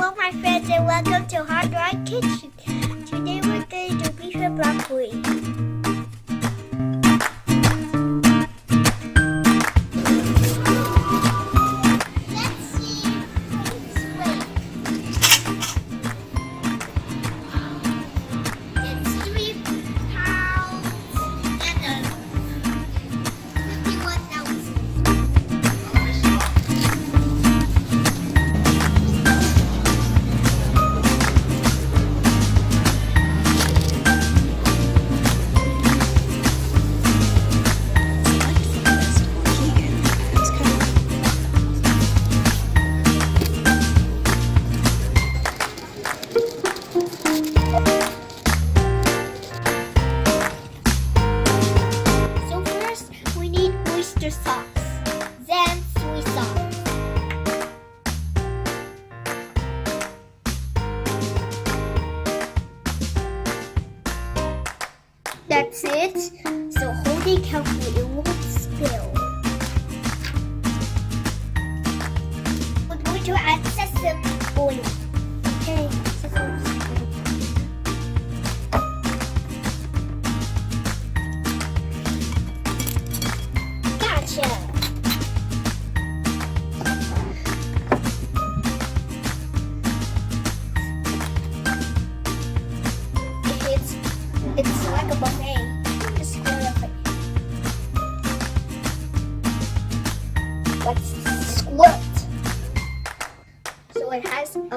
Hello my friends and welcome to Hard Rock Kitchen. Today we're going to do beef and broccoli. Let's see who's wait. It's 3 pounds and 51 ounces. So first we need oyster sauce, then soy sauce. That's it. So hold it carefully, it won't spill. We're going to add sesame oil. Okay, sesame oil. Gotcha. It's like a buffet. Just square up it. Let's squirt. So it has some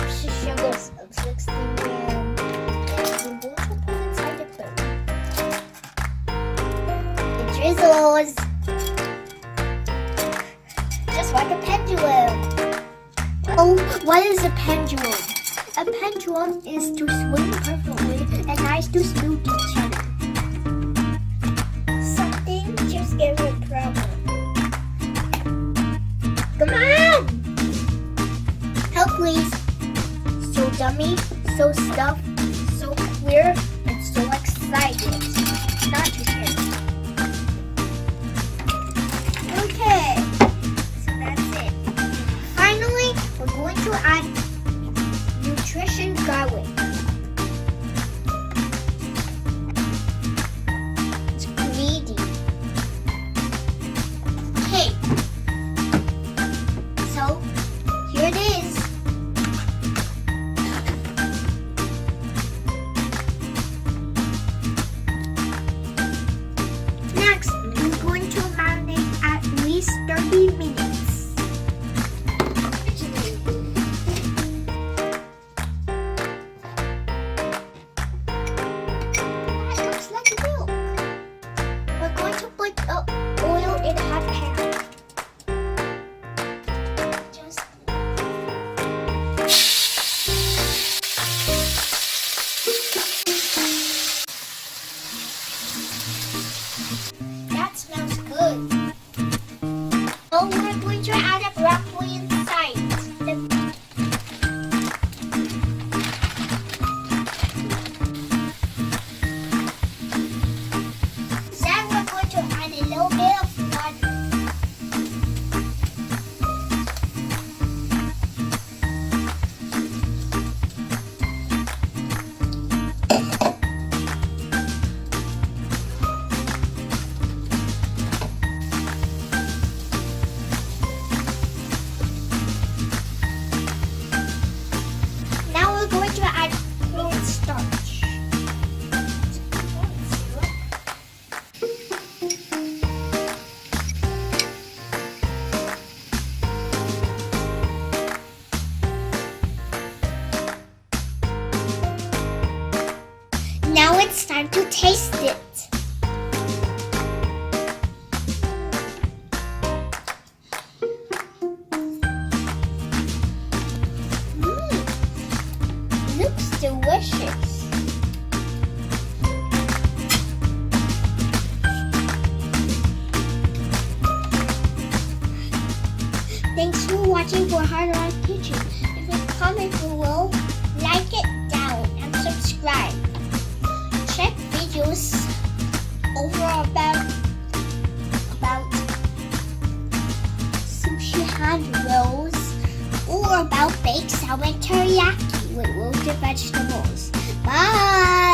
sugars of 60 grams. And we're going to put inside the plate. It drizzles. Just like a pendulum. Oh, what is a pendulum? A pendulum is to swing perfectly and nice to smooth each other. Something just gave it problem. Come on! Help please. So dummy, so stuffed, so queer, and so excited. Not to share. Okay, so that's it. Finally, we're going to add nutrition garlic. It's greedy. Okay. So here it is. Next, we're going to marinate at least 30 minutes. Oil in a hot pan. That smells good. Oh, we're going to add a broccoli inside. Then we're going to add a little bit of butter. Now we're going to add cornstarch. Now it's time to taste it. Looks delicious. Thanks for watching for Hard Rock Kitchen. If you comment below, like it down and subscribe. Check videos over about sushi hand rolls, more about baked salmon teriyaki with roasted vegetables. Bye!